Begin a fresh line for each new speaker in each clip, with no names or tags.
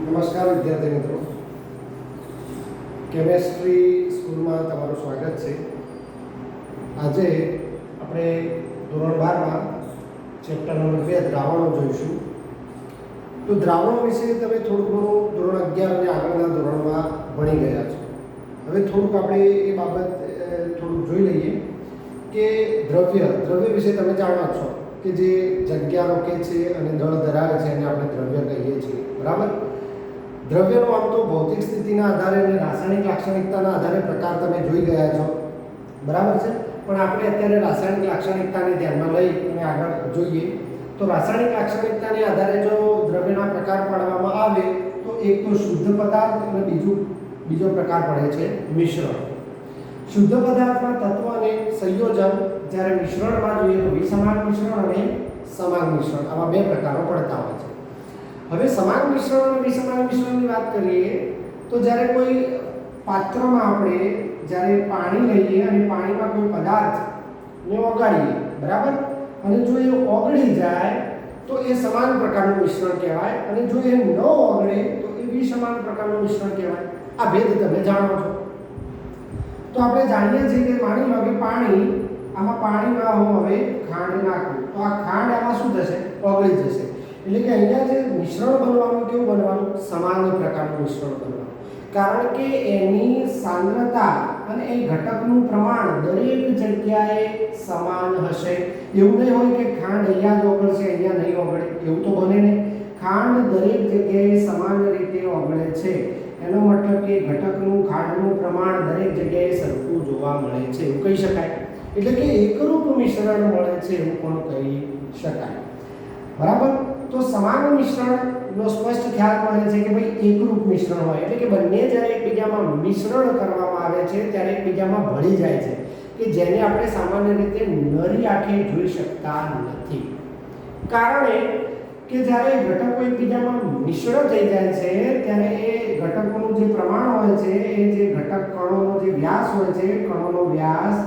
નમસ્કાર વિદ્યાર્થી મિત્રો, કેમેસ્ટ્રી સ્કૂલમાં તમારું સ્વાગત છે. આજે આપણે ધોરણ 12માં ચેપ્ટર નંબર 2 દ્રાવણો જોઈશું. તો દ્રાવણો વિશે તમે થોડું ઘણું ધોરણ 11 અને આગળના ધોરણમાં ભણી ગયા છો. હવે થોડુંક આપણે એ બાબત થોડુંક જોઈ લઈએ કે દ્રવ્ય વિશે તમે જાણો છો કે જે જગ્યા રોકે છે અને દળ ધરાવે છે એને આપણે દ્રવ્ય કહીએ છીએ. બરાબર. દ્રવ્યનો આમ તો ભૌતિક સ્થિતિના આધારે અને રાસાયણિક લાક્ષણિકતાના આધારે પ્રકાર તમે જોઈ ગયા છો. બરાબર છે. પણ આપણે અત્યારે રાસાયણિક લાક્ષણિકતાને ધ્યાનમાં લઈ અને આગળ જોઈએ તો રાસાયણિક લાક્ષણિકતાને આધારે જો દ્રવ્યના પ્રકાર પાડવામાં આવે તો એક તો શુદ્ધ પદાર્થ અને બીજો પ્રકાર પડે છે મિશ્રણ. શુદ્ધ પદાર્થમાં તત્વ અને સંયોજન, જ્યારે મિશ્રણમાં જોઈએ તો વિસમાન મિશ્રણ અને સમાન મિશ્રણ, આવા બે પ્રકારો પડતા હોય છે. હવે સમાન મિશ્રણ અને વિસમાન મિશ્રણની વાત કરીએ તો જ્યારે કોઈ પાત્રમાં આપણે જ્યારે પાણી લઈએ અને પાણીમાં કોઈ પદાર્થને ઓગાળીએ, બરાબર, અને જો એ ઓગળી જાય તો એ સમાન પ્રકારનું મિશ્રણ કહેવાય, અને જો એ ન ઓગળે તો એ વિસમાન પ્રકારનું મિશ્રણ કહેવાય. આ ભેદ તમે જાણો છો. તો આપણે જાણીએ છીએ કે માની લો કે આમાં પાણીમાં હું હવે ખાંડ નાખું તો આ ખાંડ આમાં શું થશે? ઓગળી જશે. એટલે કે અહીંયા જે મિશ્રણ બનવાનું કેવું બનવાનું? સમાન પ્રકારનું મિશ્રણ બનવાનું. કારણ કે એની સાંદ્રતા અને એ ઘટકનું પ્રમાણ દરેક જગ્યાએ સમાન હશે. એવું નહીં હોય કે ખાંડ અહીંયા જ ઓગળશે અહીંયા નહીં ઓગળે, એવું તો બને નહીં. ખાંડ દરેક જગ્યાએ સમાન રીતે ઓગળે છે. એનો મતલબ કે ઘટકનું ખાંડનું પ્રમાણ દરેક જગ્યાએ સરખું જોવા મળે છે, એવું કહી શકાય. એટલે કે એકરૂપ મિશ્રણ મળે છે એવું પણ કહી શકાય. બરાબર. તો સમાન મિશ્રણનો સ્પષ્ટ ખ્યાલ મળે છે કે ભાઈ એકરૂપ મિશ્રણ હોય એટલે કે બંને જ્યારે એકબીજામાં મિશ્રણ કરવામાં આવે છે ત્યારે એકબીજામાં ભળી જાય છે, કે જેને આપણે સામાન્ય રીતે નરી આંખે જોઈ શકતા નથી. કારણ કે જ્યારે ઘટકો એકબીજામાં મિશ્ર થઈ જાય છે ત્યારે એ ઘટકોનું જે પ્રમાણ હોય છે, એ જે ઘટક કણોનો જે વ્યાસ હોય છે, કણોનો વ્યાસ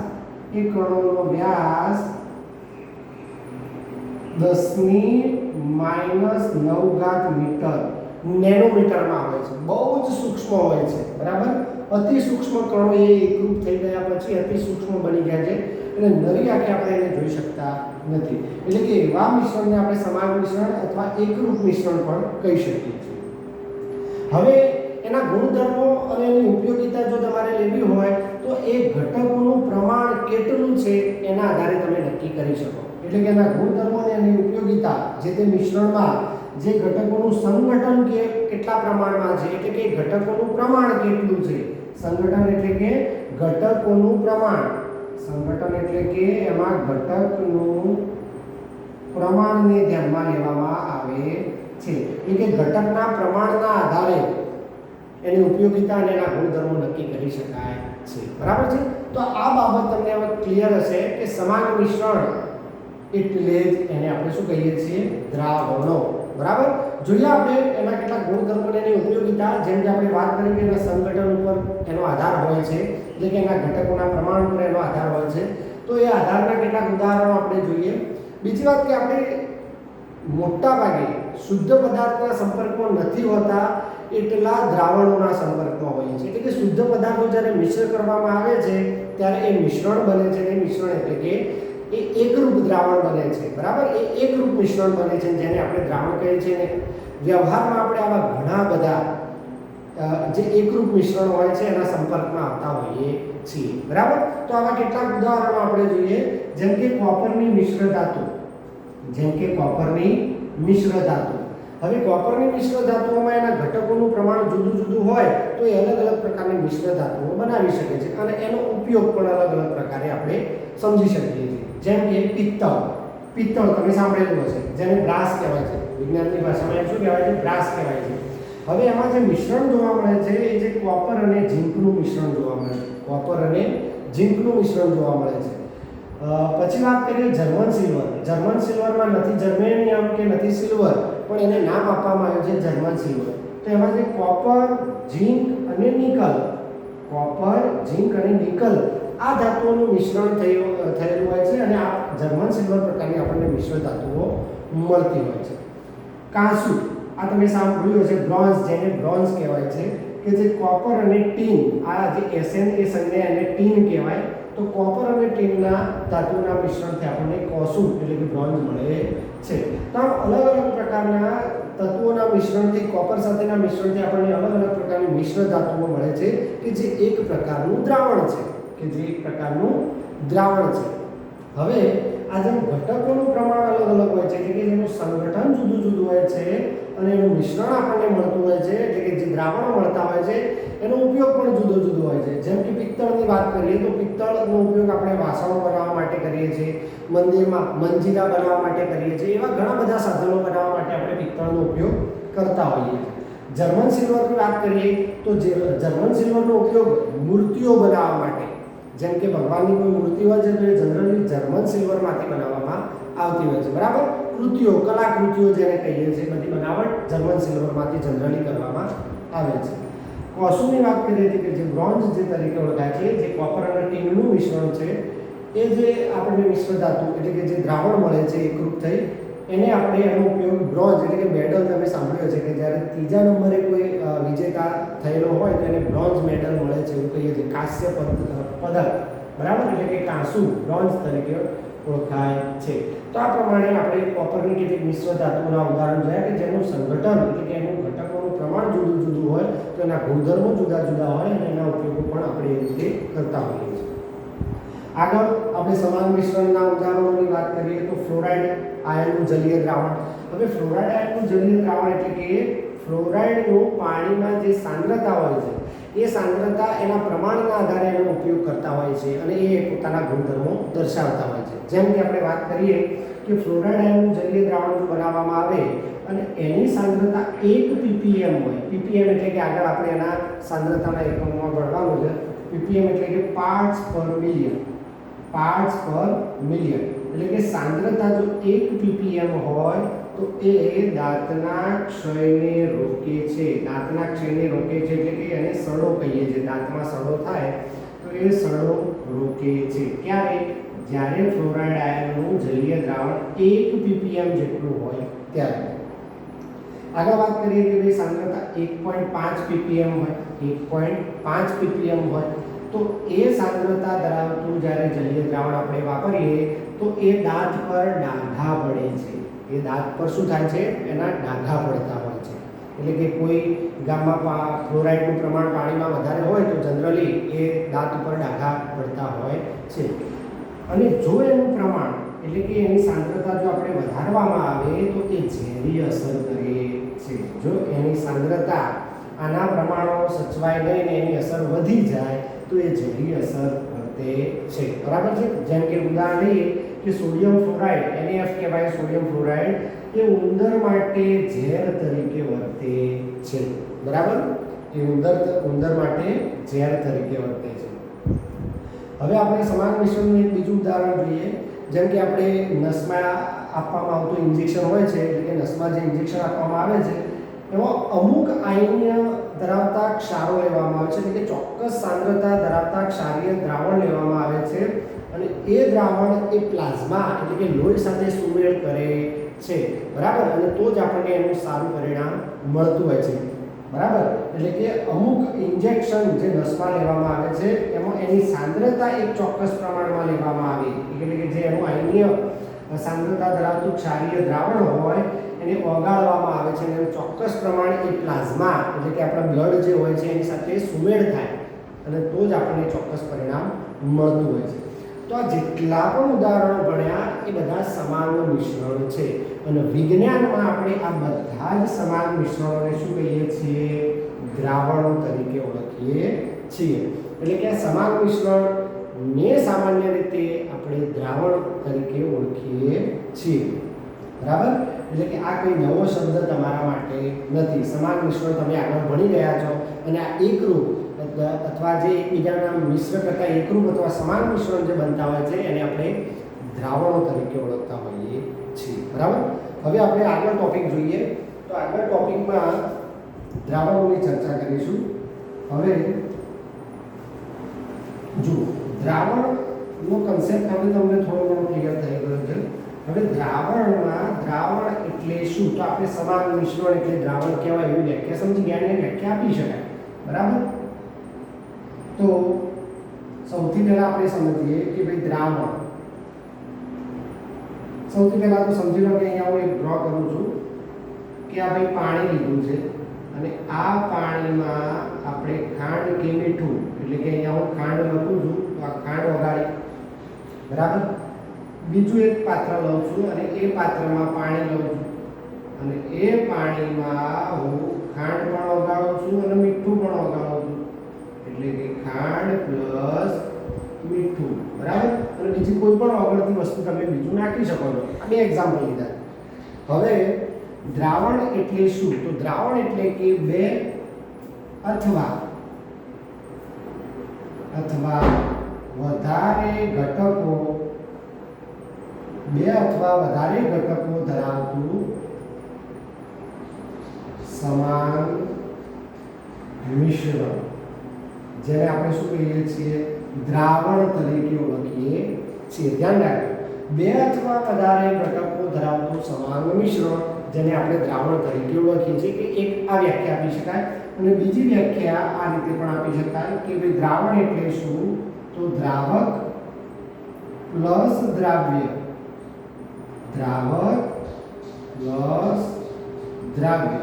10⁻⁹ મીટર નેનોમીટરમાં હોય છે. બહુ જ સૂક્ષ્મ હોય છે. બરાબર. અતિ સૂક્ષ્મ કણો એ એકરૂપ થઈ ગયા પછી અતિ સૂક્ષ્મ બની ગયા છે એટલે નરી આંખે આપણે એને જોઈ શકતા નથી. એટલે કે એવા મિશ્રણને આપણે સમાન મિશ્રણ અથવા એકરૂપ મિશ્રણ પણ કહી શકીએ છીએ. હવે એના ગુણધર્મો અને એની ઉપયોગિતા જો તમારે લેવી હોય તો એ ઘટકોનું પ્રમાણ કેટલું છે એના આધારે તમે નક્કી કરી શકો. એટલે કે એના ગુણધર્મો અને એની ઉપયોગિતા જે તે મિશ્રણમાં જે ઘટકોનું સંગઠન કેટલા પ્રમાણમાં છે, એટલે કે ઘટકોનું પ્રમાણ કેટલું છે. સંગઠન એટલે કે ઘટકોનું પ્રમાણ. સંગઠન એટલે કે એમાં ઘટકનું પ્રમાણને ધ્યાનમાં લેવામાં આવે છે. એટલે કે ઘટકના પ્રમાણના આધારે એની ઉપયોગિતા અને એના ગુણધર્મો નક્કી કરી શકાય છે. બરાબર છે. તો આ બાબત તમને હવે ક્લિયર હશે કે સમાન મિશ્રણ એટલે જ એને આપણે શું કહીએ છીએ? દ્રાવણો. બરાબર. જોઈએ આપણે એના કેટલાક ગુણધર્મો અને એની ઉપયોગિતા. જેમ કે આપણે વાત કરી કે એના સંગઠન ઉપર એનો આધાર હોય છે, એટલે કે એના ઘટકોના પ્રમાણ ઉપર એનો આધાર હોય છે. તો એ આધારના કેટલાક ઉદાહરણો આપણે જોઈએ. બીજી વાત કે આપણે મોટા ભાગે શુદ્ધ પદાર્થના સંપર્કમાં નથી હોતા એટલા દ્રાવણોના સંપર્કમાં હોઈએ છીએ. એટલે કે શુદ્ધ પદાર્થો જ્યારે મિશ્ર કરવામાં આવે છે ત્યારે એ મિશ્રણ બને છે. એ મિશ્રણ એટલે કે એ એકરૂપ દ્રાવણ બને છે. બરાબર. એ એકરૂપ મિશ્રણ બને છે જેને આપણે દ્રાવણ કહીએ છીએ. ને વ્યવહારમાં આપણે આવા ઘણા બધા જે એકરૂપ મિશ્રણ હોય છે એના સંપર્કમાં આવતા હોઈએ છીએ. બરાબર. તો આવા કેટલાક ઉદાહરણો આપણે જોઈએ. જેમ કે કોપરની મિશ્ર ધાતુ. હવે કોપરની મિશ્ર ધાતુઓમાં એના ઘટકોનું પ્રમાણ જુદું જુદું હોય તો એ અલગ અલગ પ્રકારની મિશ્ર ધાતુઓ બનાવી શકે છે અને એનો ઉપયોગ પણ અલગ અલગ પ્રકારે આપણે સમજી શકીએ છીએ. જેમ કે પિત્તળ તમે સાંભળેલું હશે, જેને બ્રાસ કહેવાય છે. વિજ્ઞાનની ભાષામાં શું કહેવાય છે? બ્રાસ કહેવાય છે. હવે એમાં જે મિશ્રણ જોવા મળે છે એ જે કોપર અને ઝીંકનું મિશ્રણ જોવા મળે છે. પછી વાત કરીએ જર્મન સિલ્વરમાં નથી જર્મેનિયમ કે નથી સિલ્વર, પણ એને નામ આપવામાં આવ્યું છે જર્મન સિલ્વર. તો એમાં જે કોપર, ઝીંક અને નિકલ આ ધાતુઓનું મિશ્રણ થયેલું હોય છે અને આ જર્મન સિલ્વર પ્રકારની આપણને મિશ્ર ધાતુઓ મળતી હોય છે. કાંસુ આ તમે સાંભળ્યું હશે બ્રોન્ઝ, જેને બ્રોન્ઝ કહેવાય છે, કે જે કોપર અને ટીન, આ જે Sn એ સંજ્ઞા એને ટીન કહેવાય. તો કોપર અને ટીનના ધાતુના મિશ્રણથી આપણને કોસુબ એટલે કે બ્રોન્ઝ મળે છે. તો આમ અલગ અલગ પ્રકારના તત્વોના મિશ્રણથી, કોપર સાથેના મિશ્રણથી આપણને અલગ અલગ પ્રકારની મિશ્ર ધાતુઓ મળે છે કે જે એક પ્રકારનું દ્રાવણ છે, કે જે એક પ્રકારનું દ્રાવણ છે. હવે આ જેમ ઘટકોનું પ્રમાણ અલગ અલગ હોય છે, એટલે કે જેનું સંગઠન જુદું જુદું હોય છે અને એનું મિશ્રણ આપણને મળતું હોય છે, એટલે કે જે દ્રાવણો મળતા હોય છે એનો ઉપયોગ પણ જુદો જુદો હોય છે. જેમ કે પિત્તળની વાત કરીએ તો પિત્તળનો ઉપયોગ આપણે વાસણો બનાવવા માટે કરીએ છીએ, મંદિરમાં મંજીરા બનાવવા માટે કરીએ છીએ, એવા ઘણા બધા સાધનો બનાવવા માટે આપણે પિત્તળનો ઉપયોગ કરતા હોઈએ છીએ. જર્મન સિલ્વરની વાત કરીએ તો જર્મન સિલ્વરનો ઉપયોગ મૂર્તિઓ બનાવવા માટે, જેમ કે ભગવાનની કોઈ મૂર્તિ હોય છે તો એ જનરલી જર્મન સિલ્વરમાંથી બનાવવામાં આવતી હોય છે. બરાબર, કૃતિઓ, કલાકૃતિઓ જેને કહીએ છીએ, બધી બનાવટ જર્મન સિલ્વરમાંથી જનરલી કરવામાં આવે છે. કોસુબની વાત કરીએ તો કે જે બ્રોન્ઝ જે તરીકે ઓળખાય છે, જે કોપર અને ટીનનું મિશ્રણ છે, એ જે આપણને મિશ્ર ધાતુ એટલે કે જે દ્રાવણ મળે છે એકરૂપ થઈ, એને આપણે એનો ઉપયોગ બ્રોન્ઝ એટલે કે મેડલ, તમે સાંભળ્યો છે કે જ્યારે ત્રીજા નંબરે કોઈ વિજેતા થયેલો હોય તો એને બ્રોન્ઝ મેડલ મળે છે, એવું કહીએ છીએ. કાંસ્ય પદક, બરાબર, એટલે કે કાંસુ બ્રોન્ઝ તરીકે ઓળખાય છે. તો આ પ્રમાણે આપણે કોપરની કેટલીક મિશ્ર ધાતુઓના ઉદાહરણ જોયા કે જેનું સંગઠન એટલે કે એનું ઘટકોનું પ્રમાણ જુદું જુદું હોય, તો એના ગુણધર્મો જુદા જુદા હોય અને એના ઉપયોગો પણ આપણે એ રીતે કરતા હોઈએ છીએ. આગળ આપણે સમાન મિશ્રણના ઉદાહરણોની વાત કરીએ તો ફ્લોરાઇડ આયનનું જલીય દ્રાવણ. હવે ફ્લોરાઇડ આયનનું જલીય દ્રાવણ એટલે કે ફ્લોરાઇડનું પાણીમાં જે સાંદ્રતા હોય છે એ સાંદ્રતા એના પ્રમાણના આધારે એનો ઉપયોગ કરતા હોય છે અને એ પોતાના ગુણધર્મો દર્શાવતા હોય છે. જેમ કે આપણે વાત કરીએ કે ફ્લોરાઇડ આયનનું જલીય દ્રાવણ જો બનાવવામાં આવે અને એની સાંદ્રતા 1 ppm હોય, ppm એટલે કે આગળ આપણે એના સાંદ્રતાના એકમમાં ભણવાનું છે, ppm એટલે કે પાર્ટ્સ પર મિલિયન, પાર્ટ્સ પર મિલિયન, એટલે કે સાંદ્રતા જો 1 ppm હોય તો એ દાંતના ક્ષયને રોકે છે. દાંતના ક્ષયને રોકે છે એટલે કે એને સડો કહીએ છીએ, દાંતમાં સડો થાય તો એ સડો રોકે છે. ક્યારે? જ્યારે ફ્લોરાઇડ આયનનું જલીય દ્રાવણ 1 ppm જેટલું હોય ત્યારે. આગળ વાત કરીએ કે ભાઈ સાંદ્રતા 1.5 ppm હોય, 1.5 ppm હોય તો એ સાંદ્રતા ધરાવતું જ્યારે જલીય દ્રાવણ આપણે વાપરીએ તો એ દાંત પર ડાઘા પડે છે. એ દાંત પર શું થાય છે? એના ડાઘા પડતા હોય છે. એટલે કે કોઈ ગામમાં ફ્લોરાઇડનું પ્રમાણ પાણીમાં વધારે હોય તો જનરલી એ દાંત ઉપર ડાઘા પડતા હોય છે. અને જો એનું પ્રમાણ એટલે કે એની સાંદ્રતા જો આપણે વધારવામાં આવે તો એ ઝેરી અસર કરે છે. જો એની સાંદ્રતા આના પ્રમાણો સચવાય નહીં ને એની અસર વધી જાય તો એ ઝેરી અસર વર્તે છે. બરાબર છે? જેમ કે ઉદાહરણ લઈએ કે સોડિયમ ફ્લોરાઇડ, NaF કહેવાય સોડિયમ ફ્લોરાઇડ, એ ઉંદર માટે ઝેર તરીકે વર્તે છે. બરાબર, એ ઉંદર માટે ઝેર તરીકે વર્તે છે. હવે આપણે સમાન મિશ્રણનું એક બીજું ઉદાહરણ જોઈએ. જેમ કે આપણે નસમાં આપવામાં આવતું ઇન્જેક્શન હોય છે, એટલે કે નસમાં જે ઇન્જેક્શન આપવામાં આવે છે એમાં અમુક આયનીય ધરાવતા ક્ષારો લેવામાં આવે છે, એટલે કે ચોક્કસ સાંદ્રતા ધરાવતા ક્ષારીય દ્રાવણ લેવામાં આવે છે અને એ દ્રાવણ એ પ્લાઝમા એટલે કે લોહી સાથે સુમેળ કરે છે. બરાબર, અને તો જ આપણને એનું સારું પરિણામ મળતું હોય છે. બરાબર, એટલે કે અમુક ઇન્જેક્શન જે નસમાં લેવામાં આવે છે એમાં એની સાંદ્રતા એક ચોક્કસ પ્રમાણમાં લેવામાં આવે, એટલે કે જે એનું આયનીય સાંદ્રતા ધરાવતું ક્ષારીય દ્રાવણ હોય એને ઓગાળવામાં આવે છે અને ચોક્કસ પ્રમાણ એ પ્લાઝમા એટલે કે આપણા બ્લડ જે હોય છે એની સાથે સુમેળ થાય અને તો જ આપણને ચોક્કસ પરિણામ મળતું હોય છે. તો આ જેટલા પણ ઉદાહરણો ભણ્યા એ બધા સમાન મિશ્રણ છે અને વિજ્ઞાનમાં આપણે આ બધા જ સમાન મિશ્રણોને શું કહીએ છીએ? દ્રાવણો તરીકે ઓળખીએ છીએ. એટલે કે આ સમાન મિશ્રણને સામાન્ય રીતે આપણે દ્રાવણ તરીકે ઓળખીએ છીએ. બરાબર, એટલે કે આ કોઈ નવો શબ્દ તમારા માટે નથી. સમાન મિશ્રણ તમે આગળ ભણી ગયા છો અને આ એકરૂપ અથવા જે એકબીજાના મિશ્ર કરતા એકરૂપ અથવા સમાન મિશ્રણ જે બનતા હોય છે એને આપણે દ્રાવણો તરીકે ઓળખતા હોઈએ છીએ. બરાબર, હવે આપણે આગળ ટોપિક જોઈએ. તો આગળ ટોપિકમાં દ્રાવણોની ચર્ચા કરીશું. હવે જુઓ, દ્રાવણનો કન્સેપ્ટ હવે તમને થોડો ઘણો ક્લિયર થઈ ગયો છે. હવે દ્રાવણ એટલે શું? તો આપણે સમાન મિશ્રણ એટલે દ્રાવણ કહેવાય એવી વ્યાખ્યા સમજી ગયા અને વ્યાખ્યા આપી શકાય. બરાબર? તો સૌથી પહેલા આપણે સમજીએ કે ભાઈ દ્રાવણ. સૌથી પહેલા તો સમજી લો કે અહીંયા હું એક ડ્રો કરું છું કે આ ભાઈ પાણી લીધું છે અને આ પાણીમાં આપણે ખાંડ કે મીઠું, એટલે કે અહીંયા હું ખાંડ લખું છું તો આ ખાંડ ઓગાળી. બરાબર? બીજું એક પાત્ર લઉં છું અને એ પાત્રમાં પાણી લઉં છું અને એ પાણીમાં હું ખાંડ પણ ઓગાળું છું અને મીઠું પણ ઓગાળું છું, એટલે કે ખાંડ પ્લસ મીઠું. બરાબર? અને બીજી કોઈ પણ ઓગળતી વસ્તુ તમે બીજું નાખી શકો છો. આ બે એક્ઝામ્પલ લીધા. હવે દ્રાવણ એટલે શું? તો દ્રાવણ એટલે કે બે અથવા વધારે ઘટકો ધરાવતું સમાન મિશ્રણ, જેને આપણે શું કહીએ છીએ? દ્રાવણ તરીકે ઓળખીએ છીએ. ધ્યાન રાખજો, બે અથવા વધારે ઘટકો ધરાવતું સમાન મિશ્રણ, જેને આપણે દ્રાવણ તરીકે ઓળખીએ છીએ. કે એક આ વ્યાખ્યા આપી શકાય અને બીજી વ્યાખ્યા આ રીતે પણ આપી શકાય કે ભાઈ દ્રાવણ એટલે શું? તો દ્રાવક પ્લસ દ્રાવ્ય. દ્રાવક પ્લસ દ્રાવ્ય.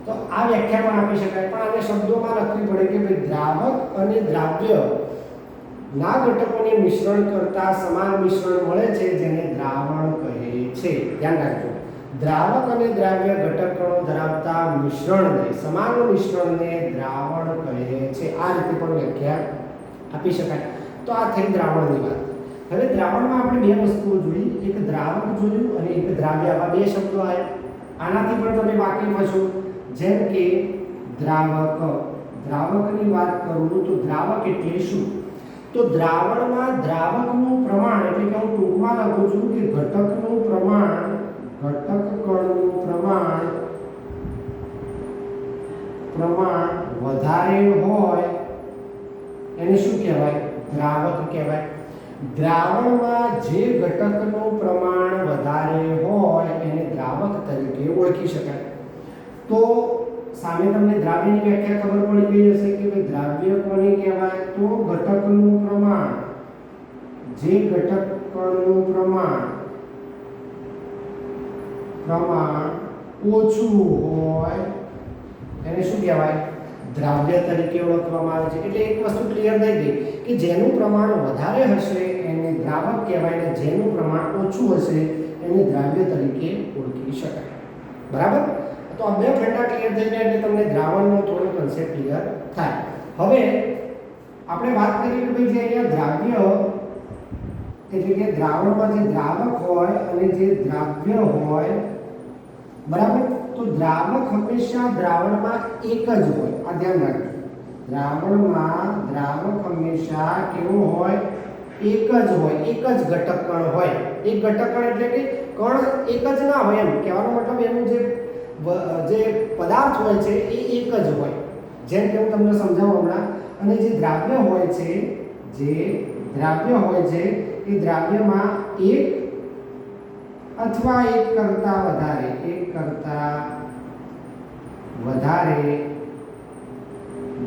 તો આ વ્યાખ્યા પણ આપી શકાય, પણ આને શબ્દોમાં લખવી પડે કે ભાઈ દ્રાવક અને દ્રાવ્ય ના ઘટકોને મિશ્રણ કરતા સમાન મિશ્રણ મળે છે, જેને દ્રાવણ કહે છે. ધ્યાન રાખજો, દ્રાવક અને દ્રાવ્ય ઘટકણો ધરાવતા મિશ્રણને, સમાન મિશ્રણને દ્રાવણ કહે છે. આ રીતે પણ વ્યાખ્યા આપી શકાય. તો આ થઈ દ્રાવણની વાત. હવે દ્રાવણમાં આપણે બે વસ્તુઓ જોઈ, એક દ્રાવક જોયું અને એક દ્રાવ્ય. આવા બે શબ્દો આવ્યા. આનાથી પણ તમે વાકેફ છો. જેમ કે દ્રાવક, દ્રાવકની વાત કરું તો દ્રાવક એટલે શું? તો દ્રાવણમાં દ્રાવકનું પ્રમાણ, એટલે કે હું ટૂંકમાં લખું છું કે ઘટકનું પ્રમાણ, ઘટકકણનું પ્રમાણ વધારે હોય એને શું કહેવાય? દ્રાવક કહેવાય. દ્રાવણમાં જે ઘટકનું પ્રમાણ વધારે હોય એને દ્રાવક તરીકે ઓળખી શકાય. તો સામે તમને દ્રાવ્યની વ્યાખ્યા ખબર પડી ગઈ હશે કે ભાઈ દ્રાવ્ય કોને કહેવાય? તો ઘટકનું પ્રમાણ, જે ઘટકનું પ્રમાણ ઓછું હોય એને શું કહેવાય? દ્રાવ્ય તરીકે ઓળખવામાં આવે છે. એટલે એક વસ્તુ ક્લિયર થઈ ગઈ કે જેનું પ્રમાણ વધારે હશે એને દ્રાવક કહેવાય અને જેનું પ્રમાણ ઓછું હશે એને દ્રાવ્ય તરીકે ઓળખી શકાય. બરાબર? તો આ બે ફંડા ક્લિયર થઈ ગયા એટલે તમને દ્રાવણનો થોડો કન્સેપ્ટ ક્લિયર થાય. હવે આપણે વાત કરીએ કે ભાઈ જે અહીંયા દ્રાવ્ય, એટલે કે દ્રાવણમાં જે દ્રાવક હોય અને જે દ્રાવ્ય હોય, બરાબર? તો દ્રાવક હંમેશા દ્રાવણમાં એક જ હોય. આ ધ્યાન રાખજો, દ્રાવણમાં દ્રાવક હંમેશા કેવો હોય? એક જ હોય, એક જ ઘટકકણ હોય. એક ઘટકકણ એટલે કે કણ એક જ ના હોય, એમ કહેવાનો મતલબ એનું જે પદાર્થ હોય છે એ એક જ હોય. જેમ કે હું તમને સમજાવું હમણાં. અને જે દ્રાવ્ય હોય છે, એ દ્રાવ્યમાં એક અથવા એક કરતા વધારે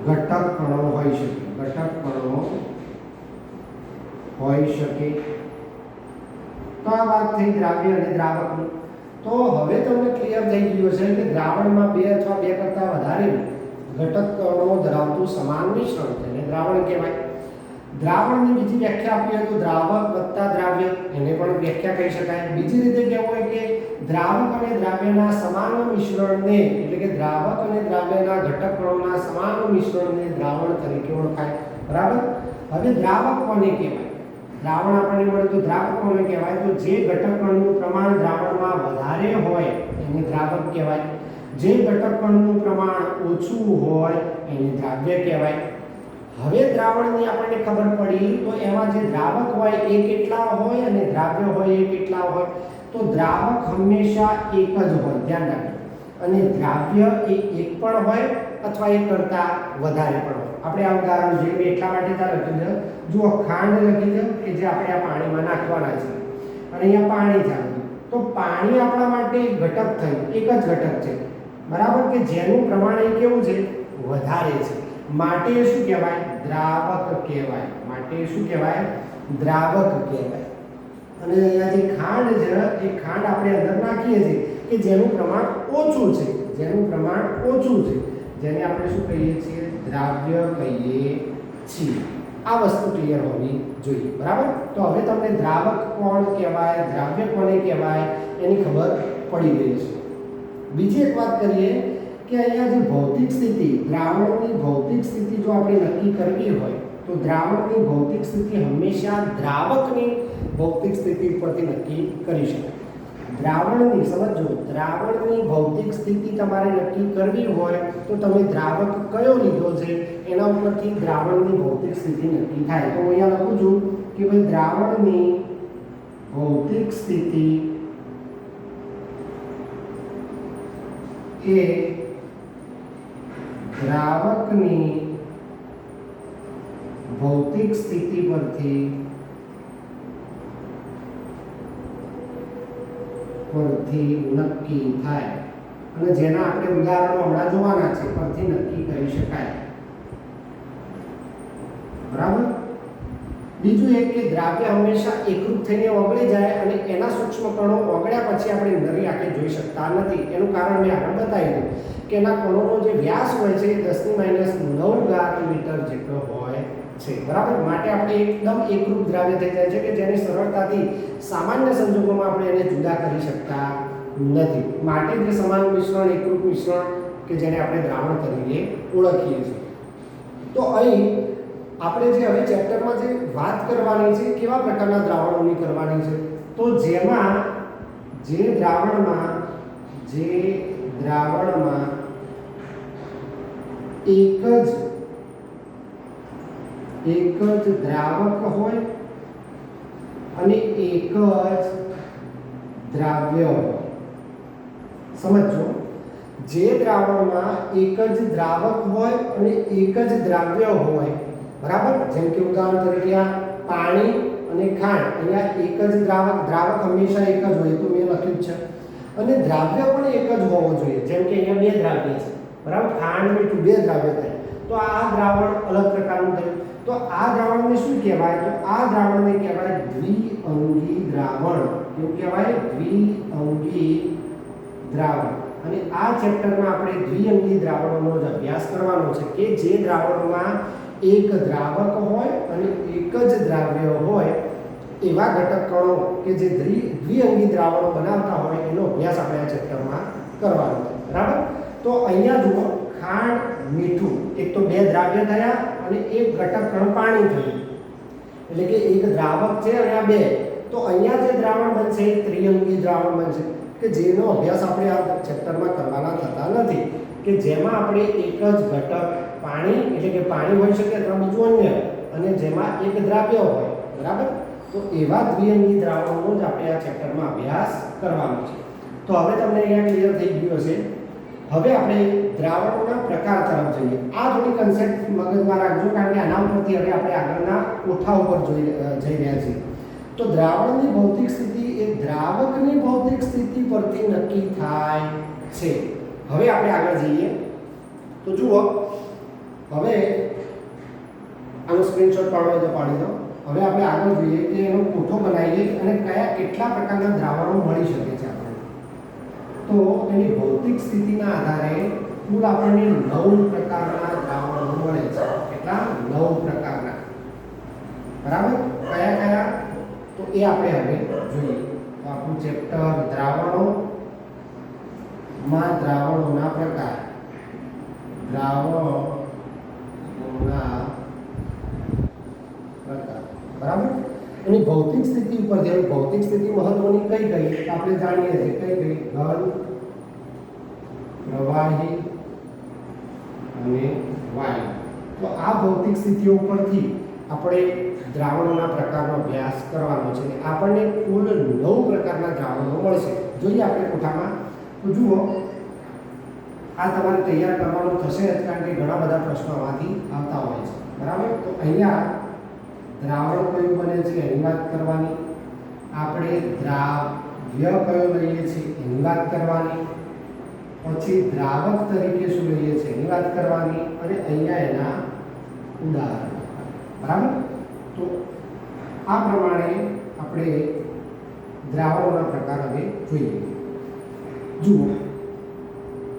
ઘટકકણો હોઈ શકે. તો આ વાત થઈ દ્રાવ્ય અને દ્રાવકની. તો હવે તમને ક્લિયર થઈ ગયું છે કે દ્રાવણમાં બે અથવા બે કરતા વધારે ઘટકકણો ધરાવતું સમાન મિશ્રણ તેને દ્રાવણ કહેવાય. દ્રાવણની બીજી વ્યાખ્યા આપીએ તો દ્રાવક વત્તા દ્રાવ્ય, એને પણ વ્યાખ્યા કહી શકાય. બીજી રીતે કહેવું હોય કે દ્રાવક અને દ્રાવ્યના સમાન મિશ્રણને, એટલે કે દ્રાવક અને દ્રાવ્યના ઘટકકણોના સમાન મિશ્રણને દ્રાવણ તરીકે ઓળખાય. બરાબર? હવે દ્રાવક કોને કહેવાય? દ્રાવણ આપણને મળે તો દ્રાવક કોને કહેવાય? તો જે ઘટકકણનું પ્રમાણ દ્રાવણમાં વધારે હોય એને દ્રાવક કહેવાય. જે ઘટકકણનું પ્રમાણ ઓછું હોય એને દ્રાવ્ય કહેવાય. હવે દ્રાવણની આપણને ખબર પડી તો એમાં જે દ્રાવક હોય એ કેટલા હોય અને દ્રાવ્ય હોય એ કેટલા હોય? તો દ્રાવક હંમેશા એક જ હોય. ધ્યાન રાખજો. અને દ્રાવ્ય એ એક પણ હોય અથવા એક કરતાં વધારે પણ હોય. આપણે આ ઉદાહરણ જોઈએ એટલા માટે ત્યાં લખી દો. જુઓ, ખાંડ લખી દો કે જે આપણે આ પાણીમાં નાખવાના છે અને અહીંયા પાણી ચાલે. તો પાણી આપણા માટે એક ઘટક થયું, એક જ ઘટક છે બરાબર, કે જેનું પ્રમાણ એ કેવું છે, વધારે છે, માટે શું કહેવાય, દ્રાવક કહેવાય, માટે શું કહેવાય, દ્રાવક કહેવાય. અને અહીંયા જે ખાંડ છે એ ખાંડ આપણે અંદર નાખીએ છીએ કે જેનું પ્રમાણ ઓછું છે, જેનું પ્રમાણ ઓછું છે, જેને આપણે શું કહીએ છીએ, દ્રાવ્ય કહીએ છીએ. આ વસ્તુ ક્લિયર હોવી જોઈએ બરાબર. તો હવે તમને દ્રાવક કોણ કહેવાય, દ્રાવ્ય કોને કહેવાય એની ખબર પડી ગઈ છે. બીજી એક વાત કરીએ કે અહીંયા જે ભૌતિક સ્થિતિ, દ્રાવણની ભૌતિક સ્થિતિ જો આપણે નક્કી કરવી હોય તો દ્રાવણની ભૌતિક સ્થિતિ હંમેશા દ્રાવકની ભૌતિક સ્થિતિ પરથી નક્કી કરી શકાય. દ્રાવણની સમજો, દ્રાવણની ભૌતિક સ્થિતિ તમારે નક્કી કરવી હોય તો તમે દ્રાવક કયો લીધો છે એના ઉપરથી દ્રાવણની ભૌતિક સ્થિતિ નક્કી થાય. તો હું અહીંયા લખું છું કે ભાઈ દ્રાવણની ભૌતિક સ્થિતિ એ દ્રાવકની ભૌતિક સ્થિતિ પરથી નક્કી થાય. અને જેના આપણે ઉદાહરણો હમણાં જોવાના છે, પરથી નક્કી કરી શકાય બરાબર. બીજું એક કે દ્રાવ્ય હંમેશા એકરૂપ થઈને ઓગળી જાય અને એના સૂક્ષ્મ કણો ઓગળ્યા પછી આપણે નરી આંખે જોઈ શકતા નથી. એનું કારણ મેં આગળ બતાવી દીધું કે એના કણોનો જે વ્યાસ હોય છે એ 10⁻9 ઘાત મીટર જેટલો હોય છે બરાબર. માટે આપણે એકદમ એકરૂપ દ્રાવ્ય થઈ જાય છે કે જેની સરળતાથી સામાન્ય સંજોગોમાં આપણે એને જુદા કરી શકતા નથી. માટે જે સમાન મિશ્રણ, એકરૂપ મિશ્રણ કે જેને આપણે દ્રાવણ તરીકે ઓળખીએ છીએ. તો અહીં આપણે જે હવે ચેપ્ટરમાં જે વાત કરવાની છે કેવા પ્રકારના દ્રાવણોની કરવાની છે, તો જેમાં જે દ્રાવણમાં એક જ દ્રાવક હોય અને એક જ દ્રાવ્ય હોય. સમજો, જે દ્રાવણમાં એક જ દ્રાવક હોય અને એક જ દ્રાવ્ય હોય બરાબર. જેમ કે ઉદાહરણ તરીકે આ પાણી અને ખાંડ, અહીંયા એક જ દ્રાવક હંમેશા એક જ હોય તો મેં લખ્યું છે, અને દ્રાવ્ય પણ એક જ હોવો જોઈએ. જેમ કે અહીંયા બે દ્રાવ્ય છે બરાબર, ખાંડ મીઠું બે દ્રાવ્ય થાય તો આ દ્રાવણ અલગ પ્રકારનું થયું. તો આ દ્રાવણને શું કહેવાય, તો આ દ્રાવણને કહેવાય દ્વિઅંગી દ્રાવણ. શું કહેવાય, દ્વિઅંગી દ્રાવણ. અને આ ચેપ્ટરમાં આપણે દ્વિઅંગી દ્રાવણોનો જ અભ્યાસ કરવાનો છે કે જે દ્રાવણોમાં એક દ્રાવક હોય અને એક જ દ્રાવ્ય હોય એવા ઘટક કણો કે જે દ્વિઅંગી દ્રાવણો બનાવતા હોય એનો અભ્યાસ આપણે આ ચેપ્ટરમાં કરવાનો છે બરાબર. તો અહીંયા જુઓ, ખાંડ, મીઠું, એક તો બે દ્રાવ્ય થયા અને એક ઘટક કણ પાણી થયું, એટલે કે એક દ્રાવક છે અને આ બે. તો અહીંયા જે દ્રાવણ બનશે એ ત્રિઅંગી દ્રાવણ બનશે કે જેનો અભ્યાસ આપણે આ ચેપ્ટરમાં કરવાના થતા નથી, કે જેમાં આપણે એક જ ઘટક પાણી એટલે કે પાણી હોઈ શકે અથવા બીજું અન્ય, અને જેમાં એક દ્રાવ્ય હોય બરાબર. તો એવા દ્વિઅંગી દ્રાવણોનો જ આપણે આ ચેપ્ટરમાં અભ્યાસ કરવાનો છે. તો હવે તમને અહીંયા ક્લિયર થઈ ગયું હશે. હવે આપણે દ્રાવણોના પ્રકાર તરફ જઈએ. આ થોડી કન્સેપ્ટ મગજમાં રાખજો, કારણ કે આના ઉપરથી હવે આપણે આગળના કોઠા ઉપર જઈ રહ્યા છીએ. તો દ્રાવણની ભૌતિક સ્થિતિ એ દ્રાવકની ભૌતિક સ્થિતિ પરથી નક્કી થાય છે. હવે આપણે આગળ જઈએ તો જુઓ, હવે આનો સ્ક્રીનશોટ પાડવો હોય તો પાડી દો. હવે આપણે આગળ જોઈએ કે એનો કોઠો બનાવીએ અને કયા કેટલા પ્રકારના દ્રાવણો મળી શકે છે આપણને. તો એની ભૌતિક સ્થિતિના આધારે કુલ આપણને 9 પ્રકારના દ્રાવણો મળે છે. કેટલા? 9 પ્રકારના બરાબર. કયા કયા તો એ આપણે હવે જોઈએ. તો આપણું ચેપ્ટર દ્રાવણોના પ્રકાર, બરાબર. એની ભૌતિક સ્થિતિ ઉપર જે ભૌતિક સ્થિતિ મહત્વની કઈ આપણે જાણીએ છીએ. કઈ ઘન, પ્રવાહી અને વાયુ. તો આ ભૌતિક સ્થિતિઓ ઉપરથી આપણે દ્રાવણોના પ્રકારનો અભ્યાસ કરવાનો છે. આપણને કુલ 9 પ્રકારના દ્રાવણો મળશે. જોઈએ આપણે કોઠામાં. તો જુઓ, આ તમારે તૈયાર કરવાનું થશે જ, કારણ કે ઘણા બધા પ્રશ્નો આમાંથી આવતા હોય છે બરાબર. તો અહીંયા દ્રાવણ કયું બને છે એની વાત કરવાની. આપણે વ્યય કયો લઈએ છીએ એની વાત કરવાની, પછી દ્રાવક તરીકે શું લઈએ છીએ એની વાત કરવાની, અને અહીંયા એના ઉદાહરણ. બરાબર. તો આ પ્રમાણે આપણે દ્રાવણોના પ્રકાર હવે જોઈએ. જુઓ,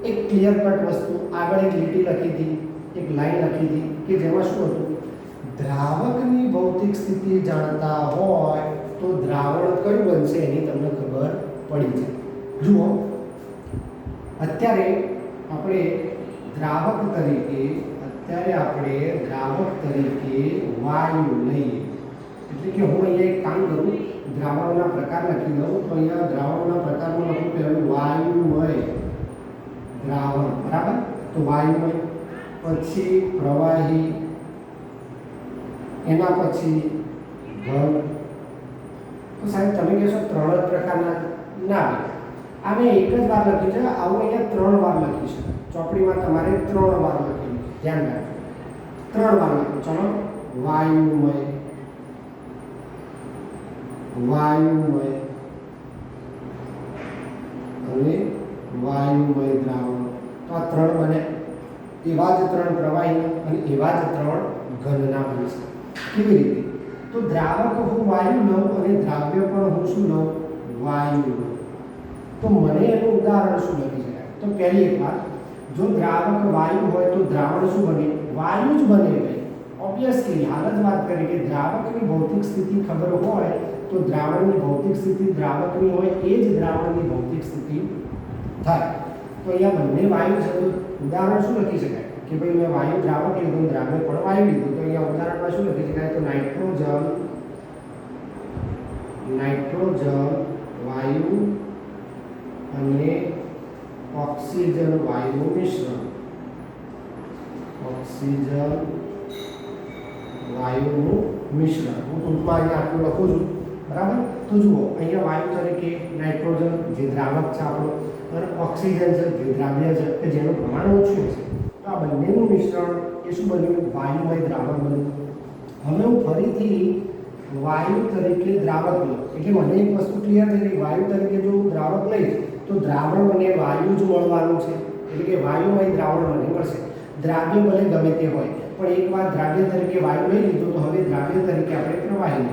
એક ક્લિયર કટ વસ્તુ આગળ એક લીટી લખી હતી, એક લાઈન લખી હતી કે જેમાં શું હતું, દ્રાવકની ભૌતિક સ્થિતિ જાણતા હોય તો દ્રાવણ કયું બનશે એની તમને ખબર પડી જાય. જુઓ, અત્યારે આપણે દ્રાવક તરીકે વાયુ લઈએ. એટલે કે હું અહીંયા એક કામ કરું, દ્રાવણોના પ્રકાર લખી દઉં. તો અહીંયા દ્રાવણોના પ્રકારમાં લખું પહેલું વાયુમય દ્રાવણ. બરાબર. તો વાયુમય, પછી પ્રવાહી, એના પછી ઘન. તો સાહેબ તમે કહેશો 3 જ પ્રકારના? ના, આને એક જ વાર લખ્યું છે, આવું અહીંયા 3 વાર લખી છે. ચોપડીમાં તમારે 3 વાર લખી, ધ્યાન રાખજો, 3 વાર લખ્યું. ચલો, વાયુમય અને વાયુમય દ્રાવણ. તો આ 3 બને. એવા જ 3 પ્રવાહીના અને એવા જ 3 ઘનના બનશે. કેવી રીતે? તો દ્રાવક હું વાયુ લઉં અને દ્રાવ્ય પણ હું શું લઉં? વાયુ લઉં. તો મને એનું ઉદાહરણ શું લખી શકાય? તો પહેલી એક વાત, જો દ્રાવક વાયુ હોય તો દ્રાવણ શું બને? વાયુ જ બને. ભાઈ ઓબ્વિયસલી હાલ જ વાત કરી કે દ્રાવકની ભૌતિક સ્થિતિ ખબર હોય તો દ્રાવણની ભૌતિક સ્થિતિ દ્રાવકની હોય એ જ દ્રાવણની ભૌતિક સ્થિતિ થાય. તો અહીંયા બંને વાયુ છે, તો ઉદાહરણ શું લખી શકાય કે ભાઈ મેં વાયુ દ્રાવક લીધું, દ્રાવ્ય પણ વાયુ લીધું. તો અહીંયા ઉદાહરણમાં શું લખી શકાય? તો નાઇટ્રોજન વાયુ અને ઓક્સિજન વાયુનું મિશ્રણ. હું ટૂંકમાં અહીંયા આટલું લખું છું. બરાબર. તો જુઓ, અહીંયા વાયુ તરીકે નાઇટ્રોજન જે દ્રાવક છે આપણો, અને ઓક્સિજન છે જે દ્રાવ્ય છે કે જેનું પ્રમાણ ઓછું છે. તો આ બંનેનું મિશ્રણ એ શું બન્યું? વાયુમય દ્રાવણ બન્યું. હવે હું ફરીથી વાયુ તરીકે દ્રાવક લઉં એટલે મને એક વસ્તુ ક્લિયર થઈ ગઈ, વાયુ તરીકે જો હું દ્રાવક લઈશ તો દ્રાવણ મને વાયુ જ મળવાનું છે. એટલે કે વાયુમય દ્રાવણ મને મળશે. દ્રાવ્ય ભલે ગમે તે હોય, પણ એક વાર દ્રાવ્ય તરીકે વાયુ લઈ લીધું તો હવે દ્રાવ્ય તરીકે આપણે પ્રવાહી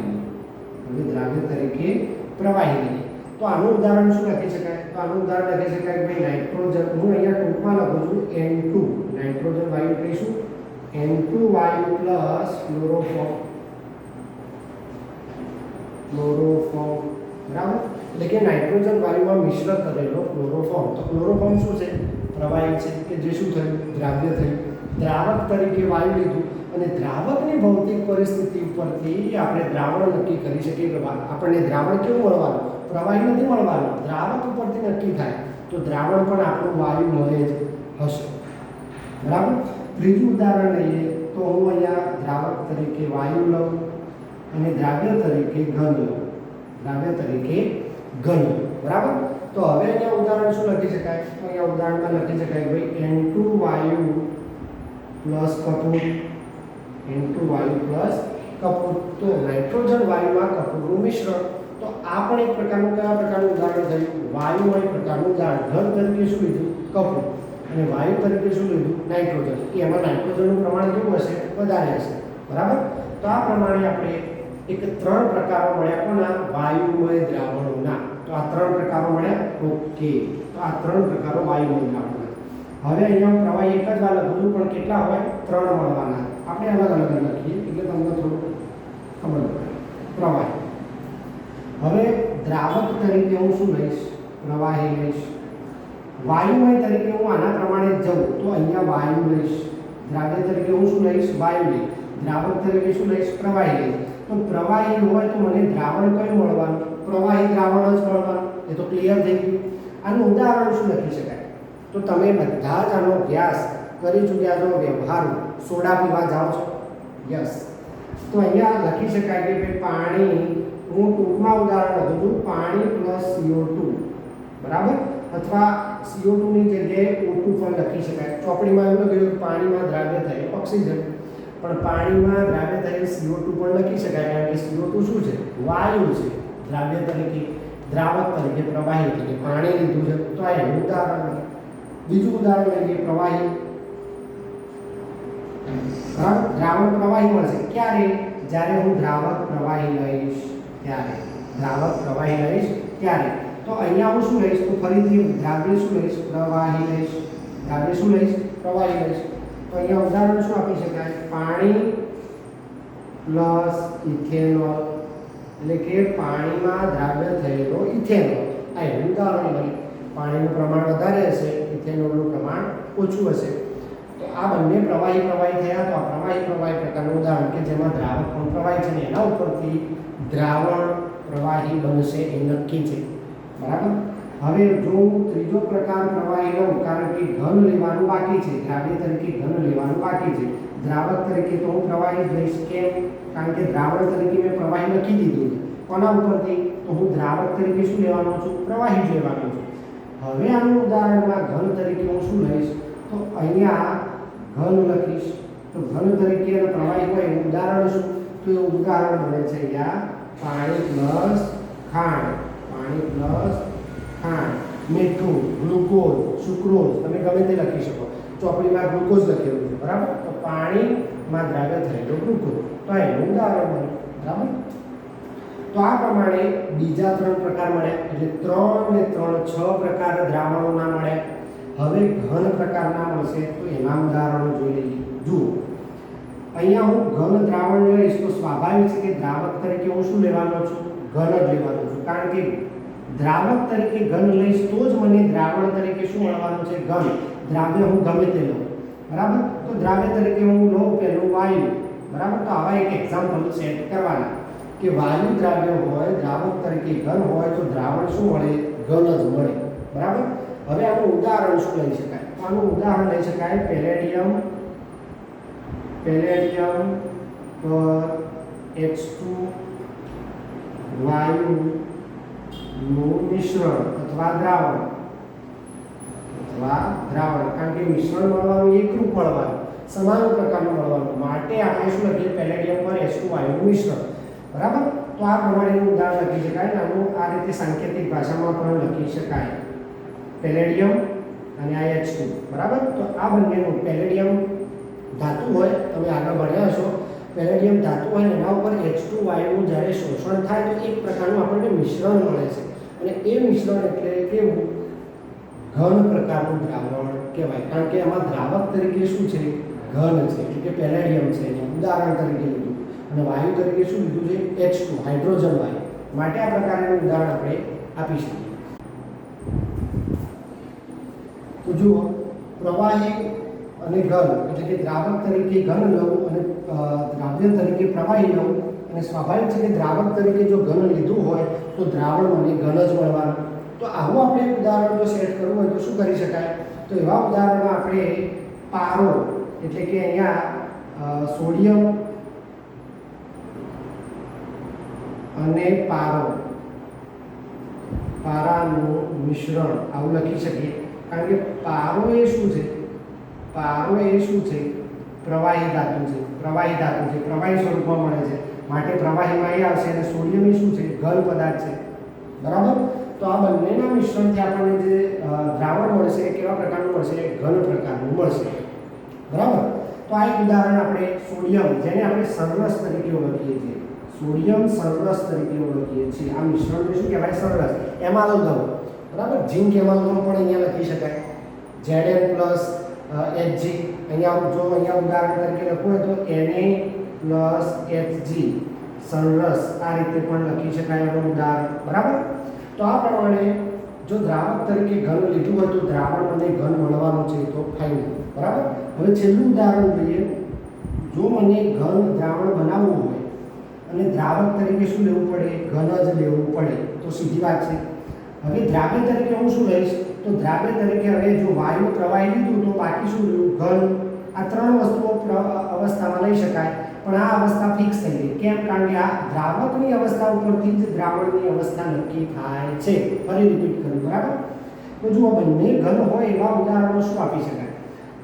લઈએ. તો આનું ઉદાહરણ શું લખી શકાય? તો આનું ઉદાહરણ લખી શકાય કે ભાઈ નાઇટ્રોજન, હું અહીંયા ટૂંકમાં લખું છું N2, નાઇટ્રોજન વાયુ કહીશું N2 વાયુ પ્લસ ક્લોરોફોર્મ. બરાબર. એટલે કે નાઇટ્રોજન વાયુમાં મિશ્ર કરેલો ક્લોરોફોર્મ. તો ક્લોરોફોર્મ શું છે? પ્રવાહી છે કે જે શું થયું? દ્રાવ્ય થયું. દ્રાવક તરીકે વાયુ લીધું અને દ્રાવકની ભૌતિક પરિસ્થિતિ ઉપરથી આપણે દ્રાવણ નક્કી કરી શકીએ કે આપણને દ્રાવણ કેવું મળવાનું? પ્રવાહી નથી મળવાનું, દ્રાવક ઉપરથી નક્કી થાય તો દ્રાવણ પણ આપણું વાયુમય જ હશે. બરાબર. ત્રીજું ઉદાહરણ લઈએ તો હું અહીંયા દ્રાવક તરીકે વાયુ લઉં અને દ્રાવ્ય તરીકે ઘન. બરાબર. તો હવે અહીંયા ઉદાહરણ શું લખી શકાય? તો અહીંયા ઉદાહરણમાં લખી શકાય ભાઈ N2 વાયુ પ્લસ કપૂર. તો નાઇટ્રોજન વાયુમાં કપૂરનું મિશ્રણ. તો આ પણ એક પ્રકારનું કયા પ્રકારનું ઉદાહરણ થયું? વાયુમય પ્રકારનું ઉદાહરણ. ઘન તરીકે શું લીધું? કપૂર. અને વાયુ તરીકે શું લીધું? નાઇટ્રોજન. કે એમાં નાઇટ્રોજનનું પ્રમાણ કેવું હશે? વધારે હશે. બરાબર. તો આ પ્રમાણે આપણે એક 3 પ્રકારો મળ્યા કોના? વાયુમય દ્રાવણોના. તો આ 3 પ્રકારો મળ્યા. ઓકે. તો આ 3 પ્રકારો વાયુમય દ્રાવણોના. હવે અહીંયા પ્રવાહી એક જ વાર લખું પણ કેટલા હોય? 3 મળવાના. આપણે અલગ અલગ લખીએ એટલે તમને થોડું ખબર પડે. પ્રવાહી. હવે દ્રાવક તરીકે હું શું લઈશ? પ્રવાહી લઈશ. વાયુમય તરીકે હું આના પ્રમાણે જઉં તો અહીંયા વાયુ લઈશ. દ્રાવ્ય તરીકે હું શું લઈશ? વાયુ લઈશ. દ્રાવક તરીકે શું લઈશ? પ્રવાહી લઈશ. તો પ્રવાહી હોય તો મને દ્રાવણ કયું મળવાનું? પ્રવાહી દ્રાવણ જ મળવાનું. એ તો ક્લિયર થઈ ગયું. આનું ઉદાહરણ શું લખી શકાય? તો તમે બધા જ આનો અભ્યાસ કરી ચૂક્યા છો. વ્યવહાર સોડા પીવા જાઓ છો? યસ. તો અહીંયા લખી શકાય કે ભાઈ પાણી, હું ટૂંકમાં ઉદાહરણ લખું છું, પાણી પ્લસ CO2. બરાબર. અથવા CO2 ની જગ્યાએ O2 પણ લખી શકાય. ચોપડીમાં એવું લખ્યું કે પાણીમાં દ્રાવ્ય થયેલ ઓક્સિજન, પણ પાણીમાં દ્રાવ્ય થયેલ CO2 પણ લખી શકાય કારણ કે CO2 શું છે? વાયુ છે. દ્રાવ્ય તરીકે દ્રાવક તરીકે પ્રવાહી એટલે કે પાણી લીધું છે તો આ એનું ઉદાહરણ છે. બીજું ઉદાહરણ લઈએ પ્રવાહી. દ્રાવણ પ્રવાહી મળશે ક્યારે? જ્યારે હું દ્રાવક પ્રવાહી લઈશ ત્યારે. દ્રાવક પ્રવાહી લઈશ ત્યારે. તો અહીંયા હું શું લઈશ? તો ફરીથી દ્રાવ્ય શું લઈશ? પ્રવાહી લઈશ. દ્રાવ્ય શું લઈશ? પ્રવાહી લઈશ. તો અહીંયા ઉદાહરણ શું આપી શકાય? પાણી પ્લસ ઇથેનોલ એટલે કે પાણીમાં દ્રાવ્ય થયેલો ઇથેનોલ. આ એનું ઉદાહરણ લઈએ. પાણીનું પ્રમાણ વધારે હશે, ઇથેનોલનું પ્રમાણ ઓછું હશે. તો આ બંને પ્રવાહી થયા. તો આ પ્રવાહી પ્રકારનું ઉદાહરણ કે જેમાં દ્રાવક પણ પ્રવાહી છે ને એના ઉપરથી દ્રાવણ પ્રવાહી બનશે એ નક્કી છે. બરાબર. હવે જો હું ત્રીજો પ્રકાર પ્રવાહી લઉં, કારણ કે ઘન લેવાનું બાકી છે, દ્રાવ્ય તરીકે ઘન લેવાનું બાકી છે. દ્રાવક તરીકે તો હું પ્રવાહી જ લઈશ. કેમ? કારણ કે દ્રાવણ તરીકે મેં પ્રવાહી લખી દીધું છે. કોના ઉપરથી? તો હું દ્રાવક તરીકે શું લેવાનો છું? પ્રવાહી જ લેવાનો છું. હવે આનું ઉદાહરણમાં ઘન તરીકે હું શું લઈશ? તો અહીંયા ઘન લખીશ. તો ઘન તરીકે અને પ્રવાહી હોય એનું ઉદાહરણ શું? તો એ ઉદાહરણ બને છે અહીંયા પાણી પ્લસ ખાંડ. પાણી પ્લસ ખાંડ, મીઠું, ગ્લુકોઝ, સુક્રોઝ, તમે ગમે તે લખી શકો. ચોપડીમાં ગ્લુકોઝ લખેલું છે. બરાબર. તો પાણીમાં દ્રાવ્ય થયેલો ગ્લુકોઝ. તો એનું ઉદાહરણ બને. બરાબર. તો આ પ્રમાણે બીજા 3 પ્રકાર મળ્યા. એટલે 3 ને 3 6 પ્રકાર દ્રાવણોના મળ્યા. હવે ઘન પ્રકારના મળશે તો એના ઉદાહરણો જોઈ લઈએ. જુઓ, અહીંયા હું ઘન દ્રાવણ લઈશ તો સ્વાભાવિક છે કે દ્રાવક તરીકે હું શું લેવાનો છું? ઘન જ લેવાનો છું. કારણ કે દ્રાવક તરીકે ઘન લઈશ તો જ મને દ્રાવણ તરીકે શું મળવાનું છે? ઘન. દ્રાવ્ય હું ગમે તે લઉં. બરાબર. તો દ્રાવ્ય તરીકે હું લઉં પહેલું વાયુ. બરાબર. તો આવા એક એક્ઝામ્પલ સેટ કરવાના કે વાયુ દ્રાવ્ય હોય, દ્રાવક તરીકે ઘન હોય તો દ્રાવણ શું મળે? ઘન જ મળે. બરાબર. હવે આનું ઉદાહરણ શું લઈ શકાય? તો આનું ઉદાહરણ લઈ શકાય પેલેડિયમ પર H2 વાયુનું મિશ્રણ અથવા દ્રાવણ. કારણ કે મિશ્રણ મળવાનું એકરૂપ મળવાનું, સમાન પ્રકારનું મળવાનું માટે આપણે શું લખીએ? પેલેડિયમ પર H2 વાયુનું મિશ્રણ. બરાબર. તો આ પ્રમાણેનું ઉદાહરણ લખી શકાય. આનું આ રીતે સાંકેતિક ભાષામાં પણ લખી શકાય. પેલેડિયમ અને આ H2. બરાબર. તો આ બંનેનું પેલેડિયમ ધાતુ હોય, તમે આગળ ભણ્યા હશો, પેલેડિયમ ધાતુ હોય એના ઉપર H2 વાયુનું જ્યારે શોષણ થાય તો એક પ્રકારનું આપણને મિશ્રણ મળે છે. અને એ મિશ્રણ એટલે કેવું? ઘન પ્રકારનું દ્રાવણ કહેવાય. કારણ કે એમાં દ્રાવક તરીકે શું છે? ઘન છે. એટલે કે પેલેડિયમ છે. ઉદાહરણ તરીકે લીધું. અને વાયુ તરીકે શું લીધું છે? H2 હાઇડ્રોજન વાયુ. માટે આ પ્રકારનું ઉદાહરણ આપણે આપી શકીએ. તો જુઓ, પ્રવાહી અને ઘન એટલે કે દ્રાવક તરીકે ઘન લઉં અને દ્રાવ્ય તરીકે પ્રવાહી લઉં, અને સ્વાભાવિક છે કે દ્રાવક તરીકે જો ઘન લીધું હોય તો દ્રાવણ મને ઘન જ મળવાનું. તો આવું આપણે ઉદાહરણ જો સેટ કરવું હોય તો શું કરી શકાય? તો એવા ઉદાહરણમાં આપણે પારો એટલે કે અહીંયા સોડિયમ અને પારાનું મિશ્રણ આવું લખી શકીએ. કારણ કે પારો એ શું છે? પ્રવાહી ધાતુ છે. પ્રવાહી સ્વરૂપમાં મળે છે. માટે પ્રવાહીમાં એ આવશે. અને સોડિયમ એ શું છે? ઘન પદાર્થ છે. બરાબર. તો આ બંનેના મિશ્રણથી આપણને જે દ્રાવણ મળશે એ કેવા પ્રકારનું મળશે? ઘન પ્રકારનું મળશે. બરાબર. તો આ એક ઉદાહરણ આપણે સોડિયમ, જેને આપણે સરરસ તરીકે ઓળખીએ છીએ. સોડિયમ સરરસ તરીકે ઓળખીએ છીએ. આ મિશ્રણને શું કહેવાય? સરરસ. એમાલોગમ. બરાબર. ઝિંક એમાલોગમ પણ અહીંયા લખી શકાય. Zn plus Hg. અહીંયા ઉદાહરણ તરીકે લખવું હોય તો Na પ્લસ Hg સરરસ. આ રીતે પણ લખી શકાય એનું ઉદાહરણ. બરાબર. તો આ પ્રમાણે જો દ્રાવક તરીકે ઘન લીધું હોય તો દ્રાવણ મને ઘન મળવાનું છે તો ફાઇન. બરાબર. હવે છેલ્લું ઉદાહરણ લઈએ. જો મને ઘન દ્રાવણ બનાવવું હોય અને દ્રાવક તરીકે શું લેવું પડે? ઘન જ લેવું પડે. તો સીધી વાત છે. હવે દ્રાવ્ય તરીકે હું શું લઈશ? તો દ્રાવ્ય તરીકે હવે જો વાયુ પ્રવાહી લીધું તો બાકી શું રહ્યું? ઘન. આ 3 વસ્તુઓ અવસ્થામાં લઈ શકાય. પણ આ અવસ્થા ફિક્સ થઈ ગઈ. કેમ? કારણ કે આ દ્રાવકની અવસ્થા ઉપરથી જ દ્રાવણની અવસ્થા નક્કી થાય છે. ફરી રિપીટ કરું. બરાબર. તો જો બંને ઘન હોય એવા ઉદાહરણો શું આપી શકાય?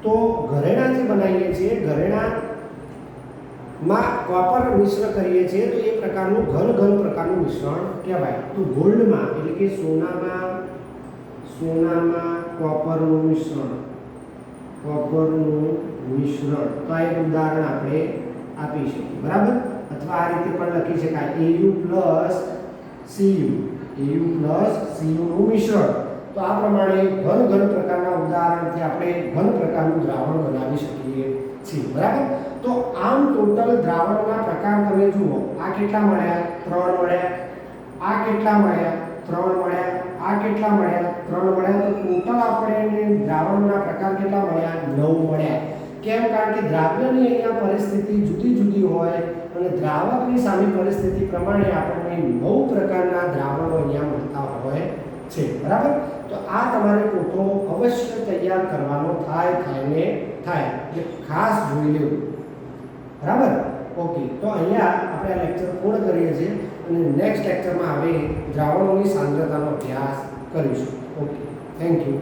તો ઘરેણા જે બનાવીએ છીએ, ઘરેણા માં કોપર મિશ્ર કરીએ છીએ તો એ પ્રકારનું ઘન પ્રકારનું મિશ્રણ કહેવાય. તો ગોલ્ડમાં એટલે કે સોનામાં કોપરનું મિશ્રણ તો આ એક ઉદાહરણ આપણે આપી શકીએ. બરાબર. અથવા આ રીતે પણ લખી શકાય Cu+Cu નું મિશ્રણ. તો આ પ્રમાણે ઘન પ્રકારના ઉદાહરણથી આપણે ઘન પ્રકારનું દ્રાવણ બનાવી શકીએ છીએ. બરાબર. તો આમ ટોટલ દ્રાવણના પ્રકાર તમે જુઓ, આ કેટલા મળ્યા? 3 મળ્યા. આ કેટલા મળ્યા? 3 મળ્યા. આ કેટલા મળ્યા? 3 મળ્યા. તો ટોટલ આપણે દ્રાવણના પ્રકાર કેટલા મળ્યા? 9 મળ્યા. કેમ? કારણ કે દ્રાવ્યની અહીંયા પરિસ્થિતિ જુદી હોય અને દ્રાવકની સામે પરિસ્થિતિ પ્રમાણે આપણને 9 પ્રકારના દ્રાવણો અહીંયા મળતા હોય છે. બરાબર. તો આ તમારે કોઠો અવશ્ય તૈયાર કરવાનો થાય એટલે ખાસ જોઈ લેવું. બરાબર. ઓકે. તો અહીંયા આપણે આ લેક્ચર પૂર્ણ કરીએ છીએ અને નેક્સ્ટ લેક્ચરમાં આપણે દ્રાવણોની સાંદ્રતાનો અભ્યાસ કરીશું. ઓકે. Thank you.